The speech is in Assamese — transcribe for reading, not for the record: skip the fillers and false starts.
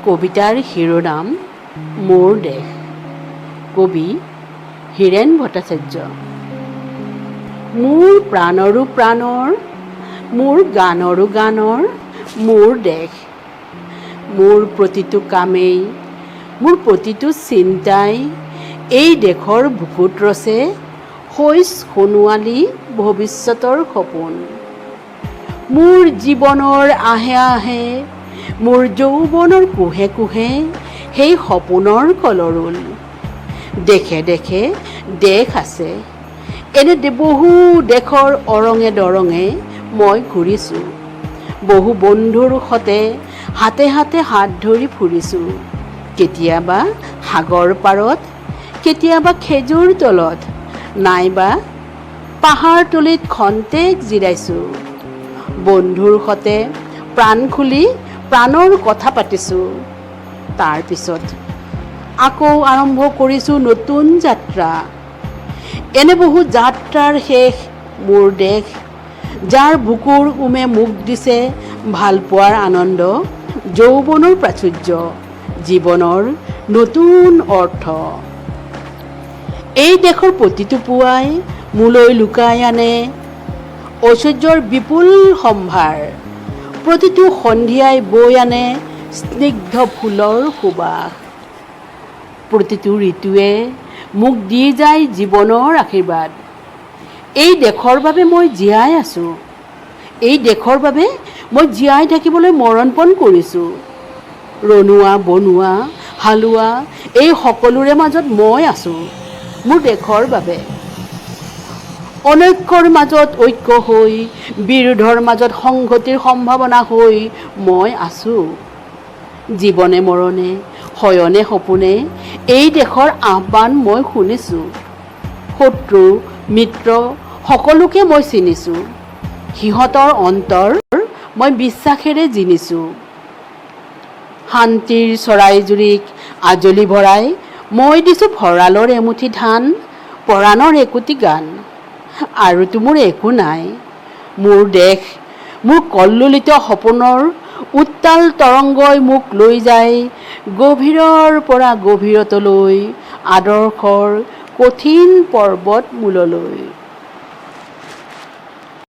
কবিতাৰ শিৰোনাম মোৰ দেশ। কবি হীৰেণ ভট্টাচাৰ্য। মোৰ প্ৰাণৰো প্ৰাণৰ, মোৰ গানৰো গানৰ মোৰ দেশ। মোৰ প্ৰতিটো কামেই, মোৰ প্ৰতিটো চিন্তাই এই দেশৰ বুকুত ৰচে শইচ সোণোৱালী ভৱিষ্যতৰ সপোন। মোৰ জীৱনৰ আহে আহে, মোৰ যৌৱনৰ কোহে কোহে সেই সপোনৰ কলৰোল। দেশে দেশে দেশ আছে, এনে বহু দেশৰ অৰঙে দৰঙে মই ঘূৰিছোঁ। বহু বন্ধুৰ সতে হাতে হাতে হাত ধৰি ফুৰিছোঁ। কেতিয়াবা সাগৰ পাৰত, কেতিয়াবা খেজুৰ তলত, নাইবা পাহাৰতলিত খন্তেক জিৰাইছোঁ। বন্ধুৰ সতে প্ৰাণ খুলি প্ৰাণৰ কথা পাতিছোঁ। তাৰপিছত আকৌ আৰম্ভ কৰিছোঁ নতুন যাত্ৰা। এনে বহু যাত্ৰাৰ শেষ মোৰ দেশ, যাৰ বুকুৰ উমে মোক দিছে ভালপোৱাৰ আনন্দ, যৌৱনৰ প্ৰাচুৰ্য, জীৱনৰ নতুন অৰ্থ। এই দেশৰ প্ৰতিটো পুৱাই মোলৈ লুকাই আনে ঐশ্বৰ্যৰ বিপুল সম্ভাৰ। প্ৰতিটো সন্ধিয়াই বৈ আনে স্নিগ্ধ ফুলৰ সুবাস। প্ৰতিটো ঋতুৱে মোক দি যায় জীৱনৰ আশীৰ্বাদ। এই দেশৰ বাবে মই জীয়াই আছোঁ। এই দেশৰ বাবে মই জীয়াই থাকিবলৈ মৰণপণ কৰিছোঁ। ৰনোৱা বনোৱা হালোৱা এই সকলোৰে মাজত মই আছোঁ মোৰ দেশৰ বাবে। অনৈক্যৰ মাজত ঐক্য হৈ, বিৰোধৰ মাজত সংহতিৰ সম্ভাৱনা হৈ মই আছোঁ। জীৱনে মৰণে শয়নে সপোনে এই দেশৰ আহ্বান মই শুনিছোঁ। শত্ৰু মিত্ৰ সকলোকে মই চিনিছোঁ। সিহঁতৰ অন্তৰ মই বিশ্বাসেৰে জিনিছোঁ। শান্তিৰ চৰাইজুৰিক আজলি ভৰাই মই দিছোঁ ভঁৰালৰ এমুঠি ধান, পৰাণৰ একোটি গান। আৰুতো মোৰ একো নাই। মোৰ দেশ, মোৰ কল্লোলিত সপোনৰ উত্তাল তৰংগই মোক লৈ যায় গভীৰৰ পৰা গভীৰতলৈ, আদৰ্শৰ কঠিন পৰ্বত মূললৈ।